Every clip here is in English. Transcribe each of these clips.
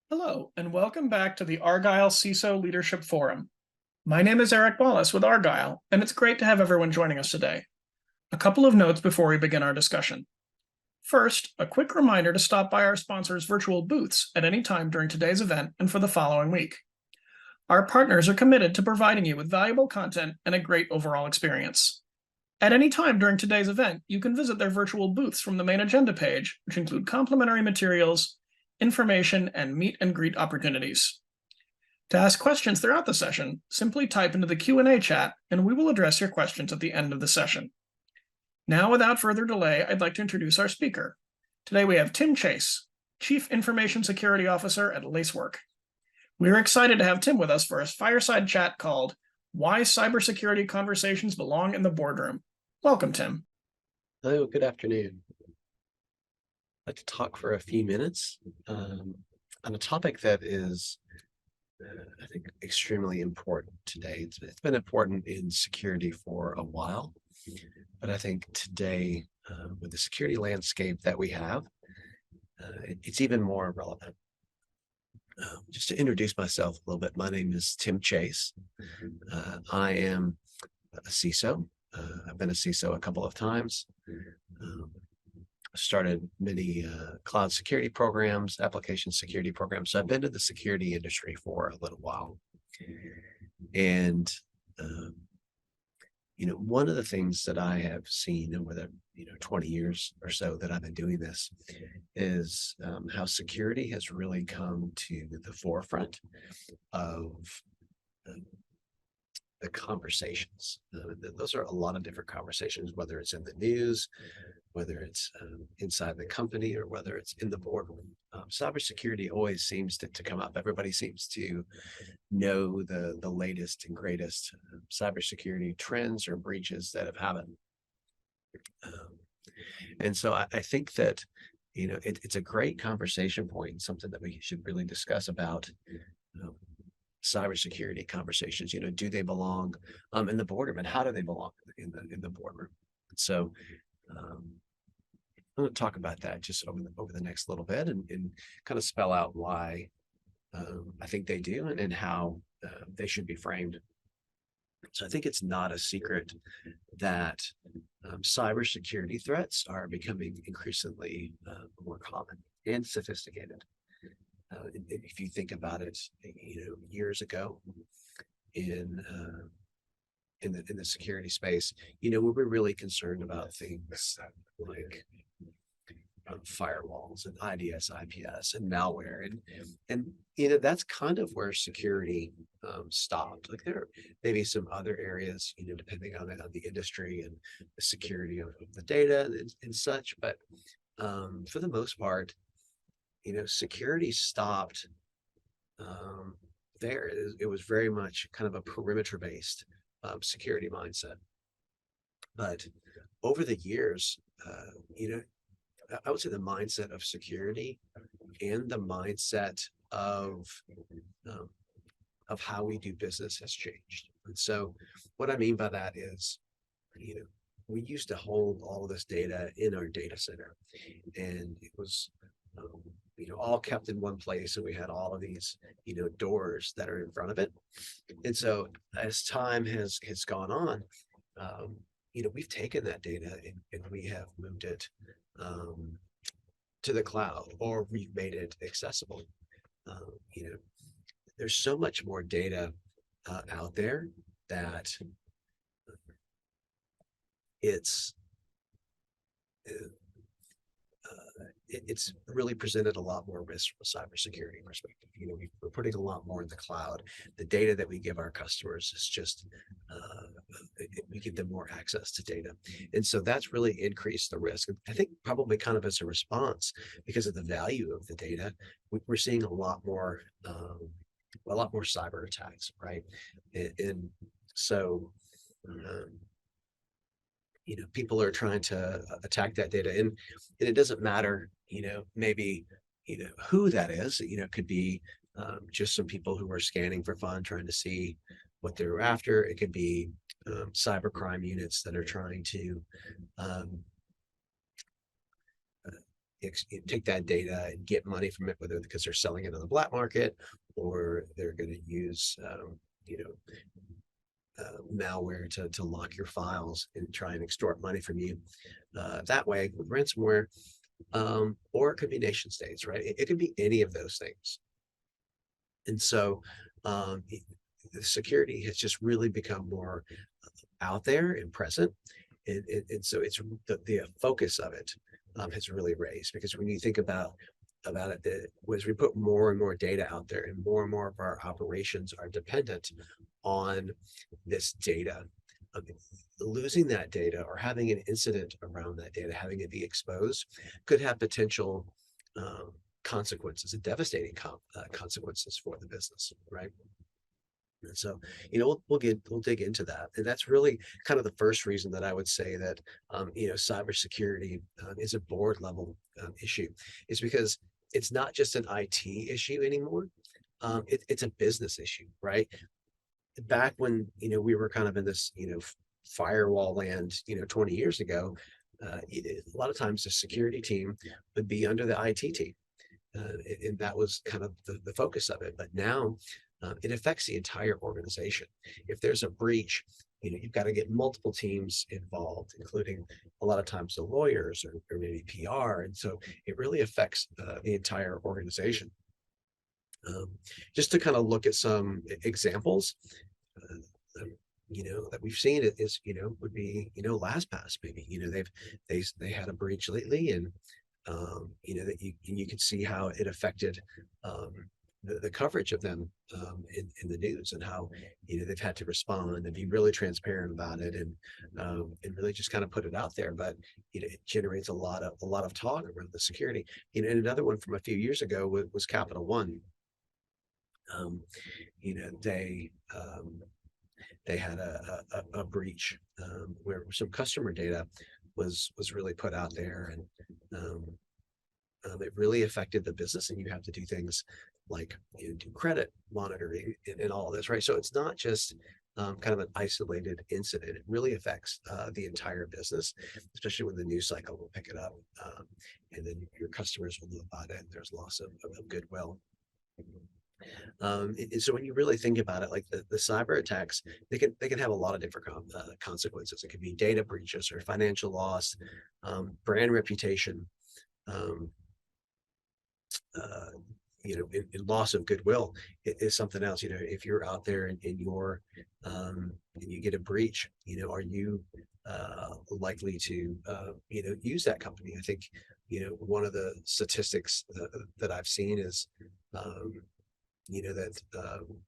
Hello, and welcome back to the Argyle CISO Leadership Forum. My name is Eric Wallace with Argyle, and it's great to have everyone joining us today. A couple of notes before we begin our discussion. First, a quick reminder to stop by our sponsors' virtual booths at any time during today's event and for the following week. Our partners are committed to providing you with valuable content and a great overall experience. At any time during today's event, you can visit their virtual booths from the main agenda page, which include complimentary materials, information, and meet and greet opportunities. To ask questions throughout the session, simply type into the Q&A chat, and we will address your questions at the end of the session. Now, without further delay, I'd like to introduce our speaker. Today we have Tim Chase, Chief Information Security Officer at Lacework. We're excited to have Tim with us for a fireside chat called Why Cybersecurity Conversations Belong in the Boardroom. Welcome, Tim. Hello, good afternoon. I'd like to talk for a few minutes on a topic that is, I think, extremely important today. It's been important in security for a while, but I think today, with the security landscape that we have, it's even more relevant. Just to introduce myself a little bit, my name is Tim Chase. I am a CISO. I've been a CISO a couple of times. Started many cloud security programs, application security programs. So I've been in the security industry for a little while. And, one of the things that I have seen over the 20 years or so that I've been doing this is how security has really come to the forefront of the conversations. Those are a lot of different conversations, whether it's in the news, whether it's inside the company, or whether it's in the boardroom. Cybersecurity always seems to come up. Everybody seems to know the latest and greatest cybersecurity trends or breaches that have happened. And so I think that it's a great conversation point, something that we should really discuss about cybersecurity conversations. Do they belong in the boardroom, and how do they belong in the boardroom? So I'm going to talk about that just over the next little bit and kind of spell out why I think they do and how they should be framed. So I think it's not a secret that cybersecurity threats are becoming increasingly more common and sophisticated. If you think about it, years ago in the security space, we were really concerned about things like firewalls and IDS, IPS, and malware, and that's kind of where security stopped. Like there may be some other areas, depending on the industry and the security of the data and such, but for the most part, security stopped there. It was very much kind of a perimeter-based security mindset. But over the years, I would say the mindset of security and the mindset of how we do business has changed. And so what I mean by that is, we used to hold all of this data in our data center, and it was all kept in one place, and we had all of these doors that are in front of it. And so as time has gone on, we've taken that data and we have moved it to the cloud, or we've made it accessible. There's so much more data out there that it's really presented a lot more risk from a cybersecurity perspective. We're putting a lot more in the cloud. The data that we give our customers is just, we give them more access to data. And so that's really increased the risk. I think probably kind of as a response, because of the value of the data, we're seeing a lot more cyber attacks, right? And so, people are trying to attack that data, and it doesn't matter, maybe, who that is. It could be just some people who are scanning for fun, trying to see what they're after. It could be cybercrime units that are trying to take that data and get money from it, whether because they're selling it on the black market or they're going to use, you know, malware to lock your files and try and extort money from you that way with ransomware. Or it could be nation states, right? It could be any of those things. And so the security has just really become more out there and present. And so it's the focus of it has really raised, because when you think about it, as we put more and more data out there and more of our operations are dependent on this data, losing that data or having an incident around that data, having it be exposed, could have potential consequences and devastating consequences for the business, right? And so, you know, we'll dig into that, and that's really kind of the first reason that I would say that you know, cybersecurity is a board level issue, is because it's not just an IT issue anymore. It's a business issue, right? Back when, you know, we were kind of in this, you know, firewall land, you know, 20 years ago, a lot of times the security team would be under the IT team, and that was kind of the focus of it. But now it affects the entire organization. If there's a breach, you know, you've got to get multiple teams involved, including a lot of times the lawyers or maybe PR, and so it really affects the entire organization. Just to kind of look at some examples, you know, that we've seen is, you know, would be, you know, LastPass. Maybe, you know, they had a breach lately, and you know, that you could see how it affected the coverage of them in the news, and how, you know, they've had to respond and be really transparent about it, and really just kind of put it out there. But you know, it generates a lot of talk around the security. You know, and another one from a few years ago was Capital One. You know, they had a breach where some customer data was really put out there, and it really affected the business. And you have to do things like, you know, do credit monitoring and all of this, right? So it's not just kind of an isolated incident. It really affects the entire business, especially when the news cycle will pick it up, and then your customers will know about it, and there's loss of goodwill. And so when you really think about it, like the cyber attacks, they can have a lot of different consequences. It could be data breaches or financial loss, brand reputation, um, you know, and loss of goodwill is something else. You know, if you're out there and and you get a breach, you know, are you likely to you know, use that company? I think, you know, one of the statistics that I've seen is you know, that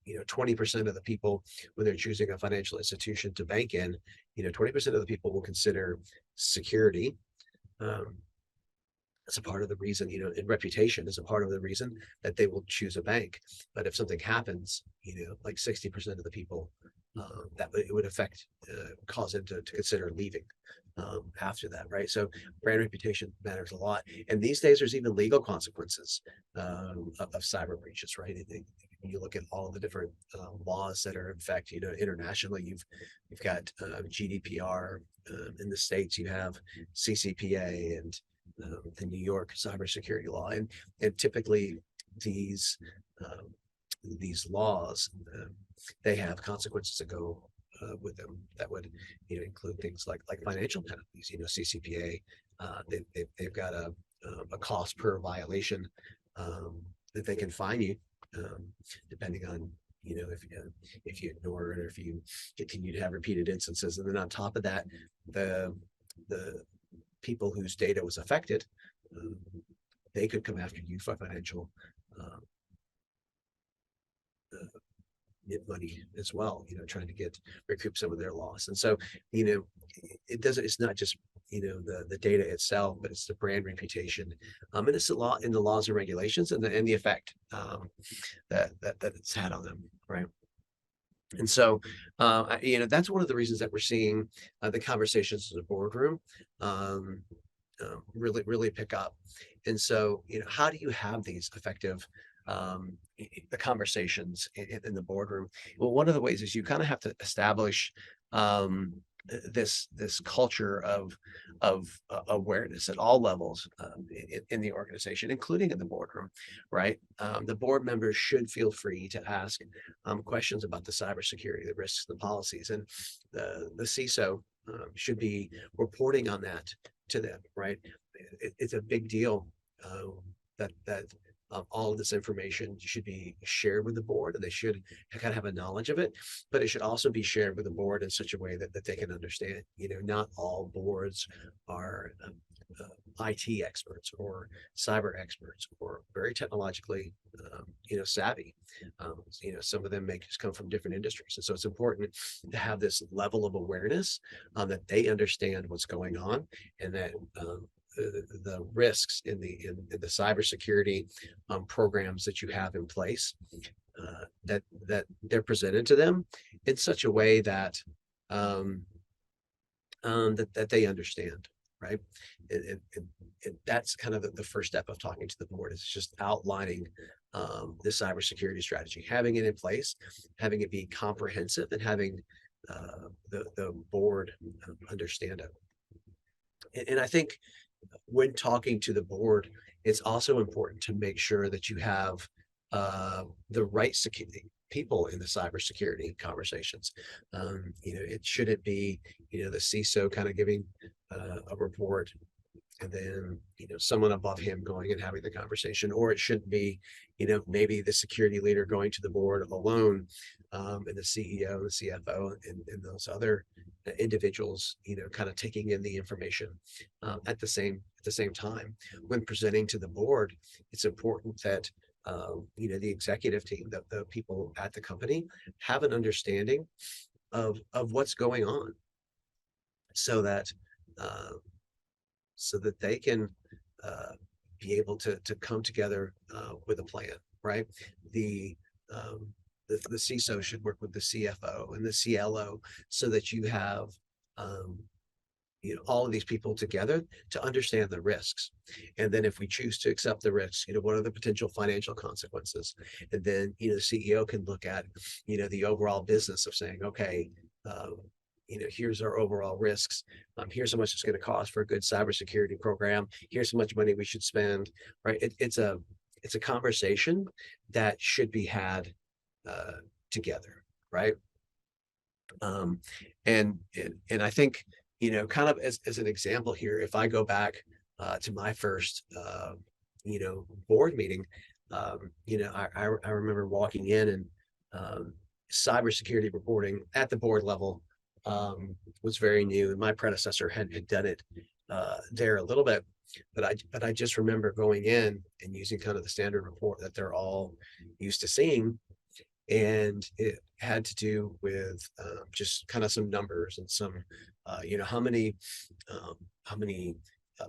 you know, 20% of the people, when they're choosing a financial institution to bank in, you know, 20% of the people will consider security as a part of the reason, you know, and reputation is a part of the reason that they will choose a bank. But if something happens, you know, like 60% of the people, that it would affect, cause them to consider leaving after that, right? So brand reputation matters a lot. And these days, there's even legal consequences of cyber breaches, right? You look at all the different laws that are in fact, you know, internationally, you've got GDPR in the States, you have CCPA, and the New York cybersecurity law, and typically these laws, they have consequences that go with them that would, you know, include things like financial penalties. You know, CCPA, they've got a cost per violation that they can fine you, depending on, you know, if you ignore it or if you continue to have repeated instances. And then on top of that, the people whose data was affected, they could come after you for financial money as well, you know, trying to recoup some of their loss. And so, you know, it's not just, you know, the data itself, but it's the brand reputation, and it's the law in the laws and regulations, and the effect that it's had on them, right? And so, you know, that's one of the reasons that we're seeing the conversations in the boardroom really pick up. And so, you know, how do you have these effective the conversations in the boardroom? Well, one of the ways is you kind of have to establish this culture of awareness at all levels in the organization, including in the boardroom, right? The board members should feel free to ask questions about the cybersecurity, the risks, the policies, and the CISO should be reporting on that to them, right? It's a big deal that all of this information should be shared with the board, and they should kind of have a knowledge of it, but it should also be shared with the board in such a way that they can understand. Not all boards are IT experts or cyber experts or very technologically, savvy. Some of them may just come from different industries. And so it's important to have this level of awareness that they understand what's going on, and that the risks in the cybersecurity programs that you have in place, that they're presented to them in such a way that that they understand, right? And that's kind of the first step of talking to the board, is just outlining the cybersecurity strategy, having it in place, having it be comprehensive, and having the board understand it. And I think when talking to the board, it's also important to make sure that you have the right people in the cybersecurity conversations. It shouldn't be, the CISO kind of giving a report, and then someone above him going and having the conversation, or it shouldn't be, maybe the security leader going to the board alone, and the CEO, the CFO, and those other individuals, kind of taking in the information at the same time. When presenting to the board, it's important that the executive team, the people at the company, have an understanding of what's going on, so that they can be able to come together with a plan, right? The CISO should work with the CFO and the CLO, so that you have all of these people together to understand the risks. And then if we choose to accept the risks, what are the potential financial consequences? And then, the CEO can look at, the overall business of saying, okay, here's our overall risks. Here's how much it's going to cost for a good cybersecurity program. Here's how much money we should spend, right? It's a conversation that should be had together, right? And I think, kind of as an example here, if I go back to my first, board meeting, I remember walking in, and cybersecurity reporting at the board level was very new, and my predecessor had done it there a little bit, but I just remember going in and using kind of the standard report that they're all used to seeing, and it had to do with just kind of some numbers and some how many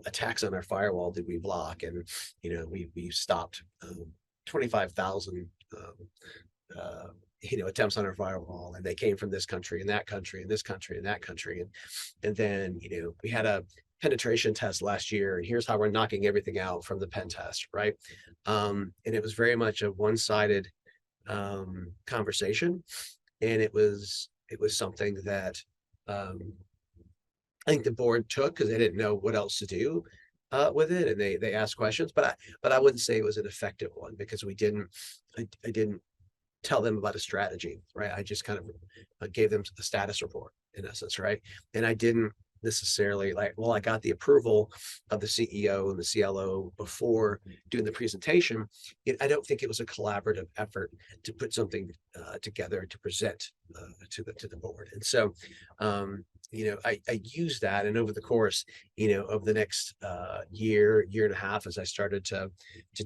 attacks on our firewall did we block, and we stopped 25,000 attempts on our firewall, and they came from this country and that country and this country and that country, and then we had a penetration test last year, and here's how we're knocking everything out from the pen test, right? And it was very much a one-sided conversation, and it was something that I think the board took because they didn't know what else to do with it, and they asked questions, but I wouldn't say it was an effective one, because I didn't tell them about a strategy, right? I just kind of gave them a status report, in essence, right? And I didn't necessarily I got the approval of the CEO and the CLO before doing the presentation. I don't think it was a collaborative effort to put something together to present to the board. And so I used that, and over the course of the next year and a half, as I started to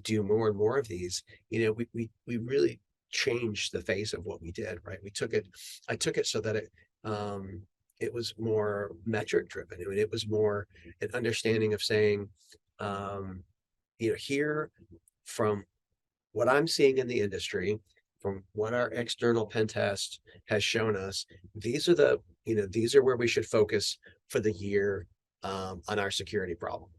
do more and more of these, we really changed the face of what we did, right? I took it so that it was more metric driven. I mean, it was more an understanding of saying, here, from what I'm seeing in the industry, from what our external pen test has shown us, these are where we should focus for the year on our security problem,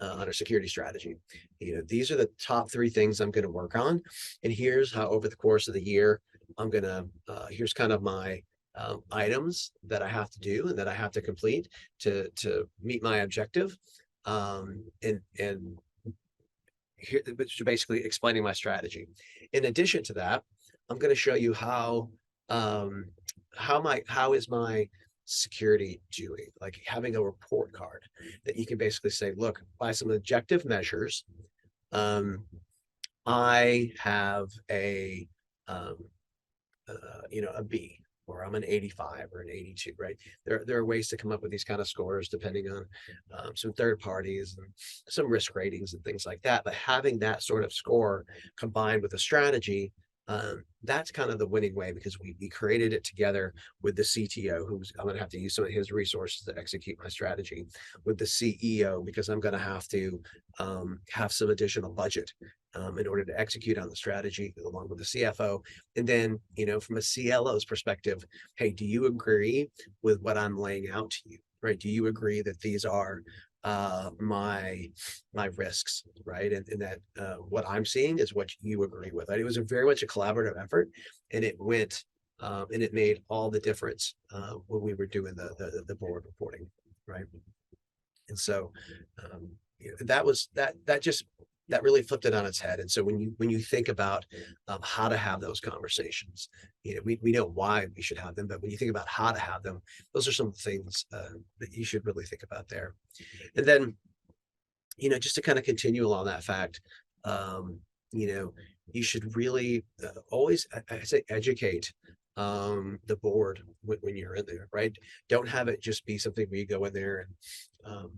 on our security strategy. These are the top 3 things I'm going to work on, and here's how over the course of the year I'm going to. Here's kind of my items that I have to do and that I have to complete to meet my objective. And here, which is basically explaining my strategy. In addition to that, I'm going to show you how is my security doing, like having a report card that you can basically say, look, by some objective measures, I have um, a B, or I'm an 85 or an 82, right? There are ways to come up with these kind of scores depending on some third parties and some risk ratings and things like that. But having that sort of score combined with a strategy, that's kind of the winning way, because we created it together with the CTO, who's I'm going to have to use some of his resources to execute my strategy, with the CEO, because I'm going to have some additional budget in order to execute on the strategy, along with the CFO. And then, from a CLO's perspective, hey, do you agree with what I'm laying out to you, right? Do you agree that these are my risks, right? And that what I'm seeing is what you agree with. Right? It was very much a collaborative effort, and it made all the difference when we were doing the board reporting, right? And so that really flipped it on its head. And so when you think about how to have those conversations, we know why we should have them, but when you think about how to have them, those are some things that you should really think about there. And then, just to kind of continue along that fact, you should really always, I say, educate the board when you're in there, right? Don't have it just be something where you go in there and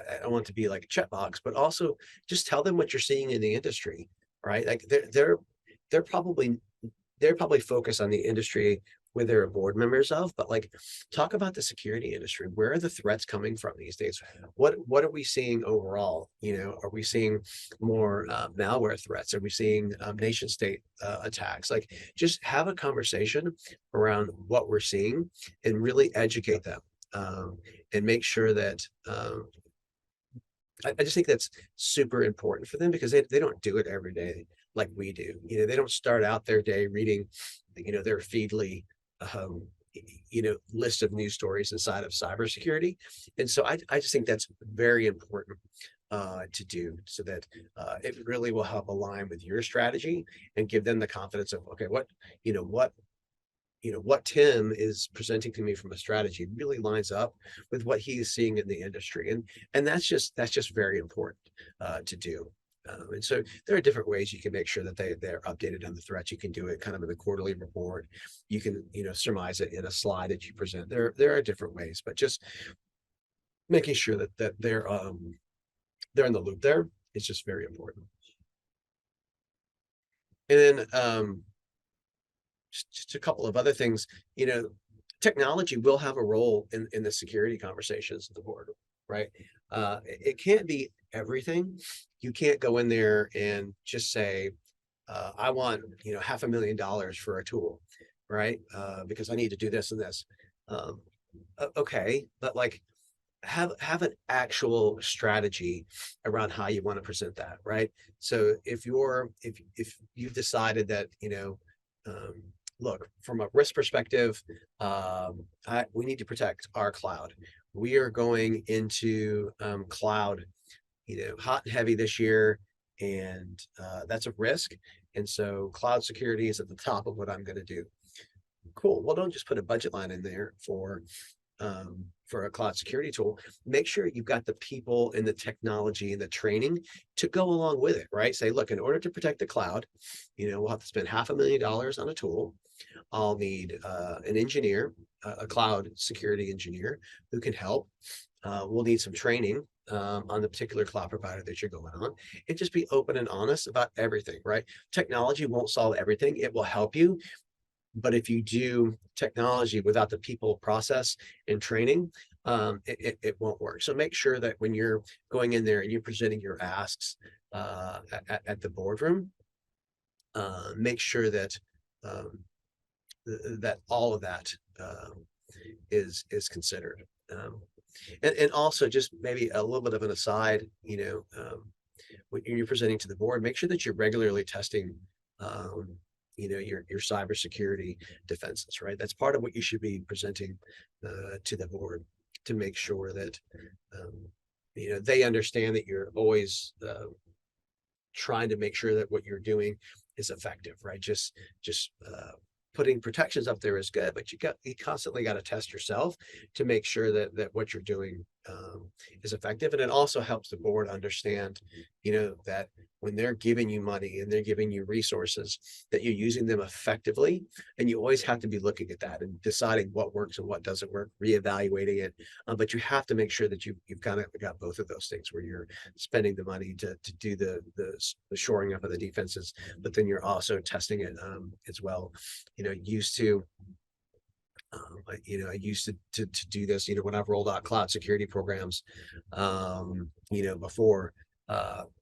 I don't want it to be like a checkbox, but also just tell them what you're seeing in the industry, right? Like they're probably focused on the industry where they're board members of, but like talk about the security industry. Where are the threats coming from these days? What are we seeing overall? Are we seeing more malware threats? Are we seeing nation state attacks? Like, just have a conversation around what we're seeing and really educate them. And make sure that I just think that's super important for them, because they don't do it every day like we do. They don't start out their day reading, their Feedly, list of news stories inside of cybersecurity. And so I just think that's very important to do, so that it really will help align with your strategy and give them the confidence of, okay, what Tim is presenting to me from a strategy really lines up with what he is seeing in the industry. And that's just very important to do. And so there are different ways you can make sure that they're updated on the threats. You can do it kind of in the quarterly report. You can, surmise it in a slide that you present. There are different ways, but just making sure that they're in the loop there is just very important. And then just a couple of other things, technology will have a role in the security conversations at the board, right? It can't be everything. You can't go in there and just say, I want, $500,000 for a tool, right? Because I need to do this and this. Okay, but like, have an actual strategy around how you want to present that, right? So if you've decided that, look, from a risk perspective, we need to protect our cloud. We are going into cloud, hot and heavy this year, and that's a risk. And so cloud security is at the top of what I'm going to do. Cool. Well, don't just put a budget line in there for a cloud security tool. Make sure you've got the people and the technology and the training to go along with it, right? Say, look, in order to protect the cloud, we'll have to spend $500,000 on a tool. I'll need an engineer, a cloud security engineer who can help. We'll need some training on the particular cloud provider that you're going on, and just be open and honest about everything, right? Technology won't solve everything. It will help you. But if you do technology without the people, process, and training, it won't work. So make sure that when you're going in there and you're presenting your asks at the boardroom, make sure that that all of that is considered. And also, just maybe a little bit of an aside, when you're presenting to the board, make sure that you're regularly testing your cybersecurity defenses, right? That's part of what you should be presenting to the board to make sure that they understand that you're always trying to make sure that what you're doing is effective, right? Just putting protections up there is good, but you constantly got to test yourself to make sure that what you're doing is effective. And it also helps the board understand, that when they're giving you money and they're giving you resources, that you're using them effectively. And you always have to be looking at that and deciding what works and what doesn't work, reevaluating it. But you have to make sure that you've kind of got both of those things where you're spending the money to do the shoring up of the defenses, but then you're also testing it as well. I used to do this, when I've rolled out cloud security programs, before,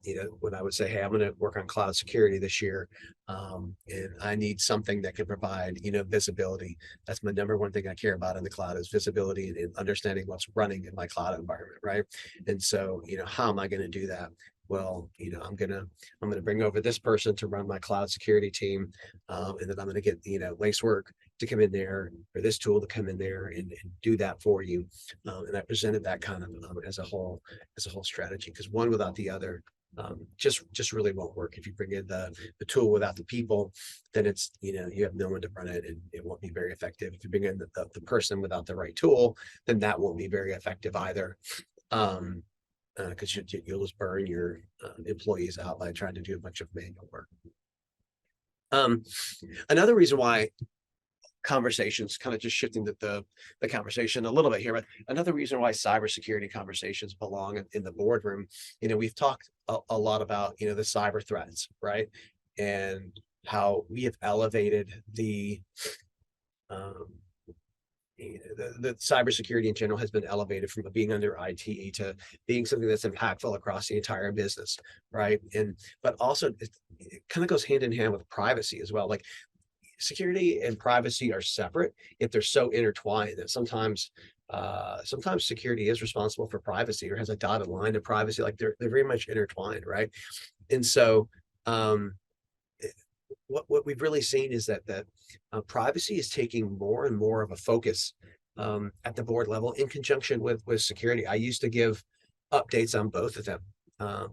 when I would say, hey, I'm going to work on cloud security this year, and I need something that can provide, visibility. That's my number one thing I care about in the cloud is visibility and understanding what's running in my cloud environment, right? And so, how am I going to do that? Well, I'm gonna bring over this person to run my cloud security team, and then I'm gonna get Lacework to come in there, or this tool to come in there and do that for you. And I presented that kind of as a whole strategy, because one without the other just really won't work. If you bring in the tool without the people, then it's you have no one to run it, and it won't be very effective. If you bring in the person without the right tool, then that won't be very effective either. Because you'll just burn your employees out by trying to do a bunch of manual work. Another reason why conversations, kind of just shifting the conversation a little bit here, but another reason why cybersecurity conversations belong in the boardroom, we've talked a lot about, the cyber threats, right? And how we have elevated the cybersecurity in general has been elevated from being under IT to being something that's impactful across the entire business, right? But also it kind of goes hand in hand with privacy as well. Like security and privacy are separate if they're so intertwined that sometimes security is responsible for privacy or has a dotted line to privacy. Like they're very much intertwined, right? And so what we've really seen is that privacy is taking more and more of a focus at the board level in conjunction with security. I used to give updates on both of them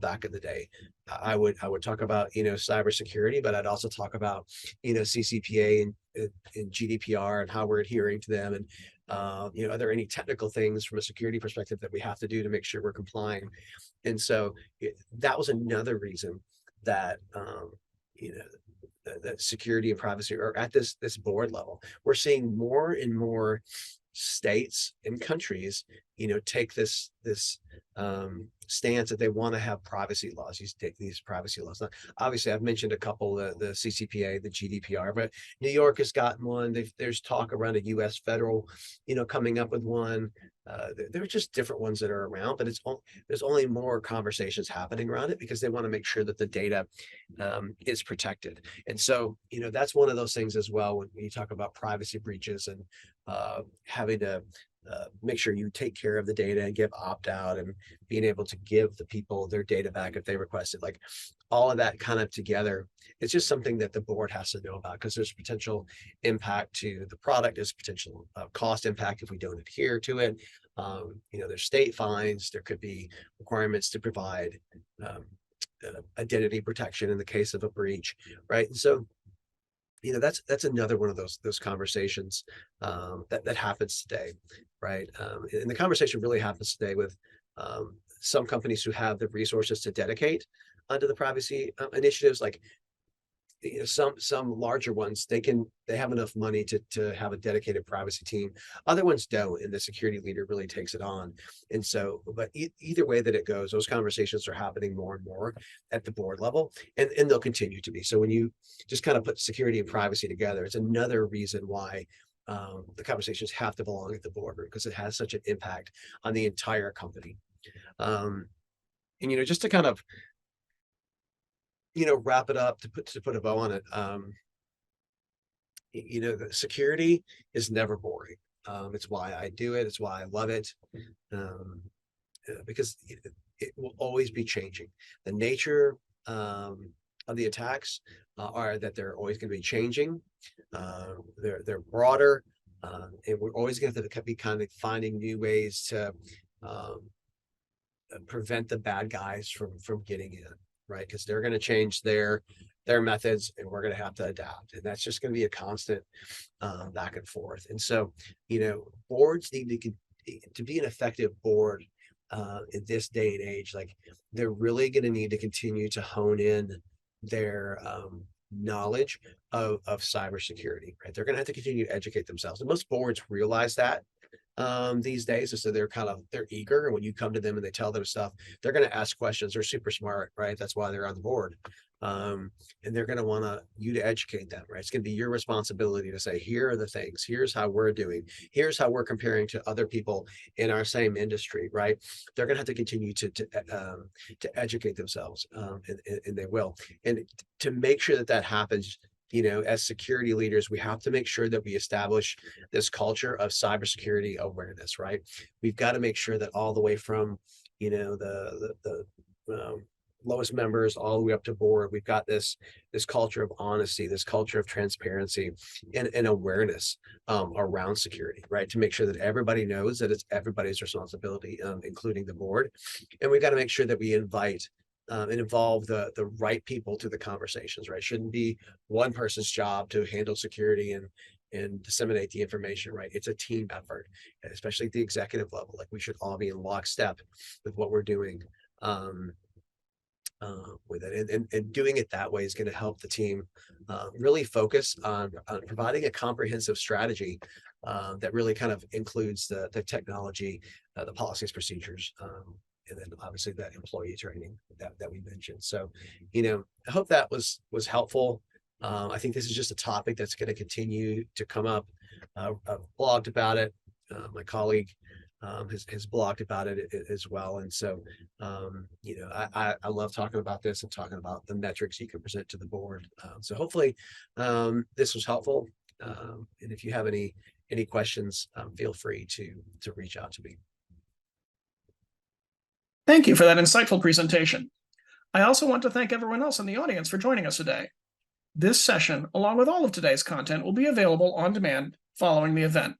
back in the day. I would talk about cybersecurity, but I'd also talk about CCPA and GDPR and how we're adhering to them, and are there any technical things from a security perspective that we have to do to make sure we're complying. And so that was another reason that that security and privacy are at this board level. We're seeing more and more states and countries, take this stance that they want to have privacy laws. These privacy laws. Now, obviously, I've mentioned a couple, the CCPA, the GDPR, but New York has gotten one. There's talk around a U.S. federal, coming up with one. There are just different ones that are around, but there's only more conversations happening around it because they want to make sure that the data is protected. And so, that's one of those things as well when you talk about privacy breaches and having to make sure you take care of the data and give opt-out and being able to give the people their data back if they request it. Like all of that kind of together, it's just something that the board has to know about because there's potential impact to the product, there's potential cost impact if we don't adhere to it. There's state fines, there could be requirements to provide identity protection in the case of a breach, right? And so that's another one of those conversations that happens today, right? And the conversation really happens today with some companies who have the resources to dedicate onto the privacy initiatives. Like some larger ones, they have enough money to have a dedicated privacy team. Other ones don't, and the security leader really takes it on. And so, but either way that it goes, those conversations are happening more and more at the board level, and they'll continue to be. So when you just kind of put security and privacy together, it's another reason why the conversations have to belong at the boardroom, because it has such an impact on the entire company. And just to kind of wrap it up, to put a bow on it. The security is never boring. It's why I do it. It's why I love it. Because it will always be changing. The nature of the attacks are that they're always going to be changing. They're broader, and we're always going to have to be kind of finding new ways to prevent the bad guys from getting in, right? Because they're going to change their methods, and we're going to have to adapt, and that's just going to be a constant back and forth. And so, boards need to be an effective board in this day and age. Like, they're really going to need to continue to hone in their knowledge of cybersecurity, right? They're going to have to continue to educate themselves, and most boards realize that these days. And so they're eager, and when you come to them and they tell them stuff, they're going to ask questions. They're super smart, right? That's why they're on the board. And they're going to want you to educate them, right? It's going to be your responsibility to say, here are the things, here's how we're doing, here's how we're comparing to other people in our same industry, right? They're going to have to continue to educate themselves, and they will. And to make sure that happens, as security leaders, we have to make sure that we establish this culture of cybersecurity awareness, right? We've got to make sure that all the way from, the lowest members all the way up to board, we've got this culture of honesty, this culture of transparency, and awareness around security, right? To make sure that everybody knows that it's everybody's responsibility, including the board. And we've got to make sure that we invite and involve the right people to the conversations, right? It shouldn't be one person's job to handle security and disseminate the information, right? It's a team effort, especially at the executive level. Like, we should all be in lockstep with what we're doing with it, and doing it that way is going to help the team really focus on providing a comprehensive strategy that really kind of includes the technology, the policies, procedures, and then obviously that employee training that we mentioned. So, I hope that was helpful. I think this is just a topic that's going to continue to come up. I've blogged about it. My colleague has blogged about it as well. And so, I love talking about this and talking about the metrics you can present to the board. So hopefully this was helpful. And if you have any questions, feel free to reach out to me. Thank you for that insightful presentation. I also want to thank everyone else in the audience for joining us today. This session, along with all of today's content, will be available on demand following the event.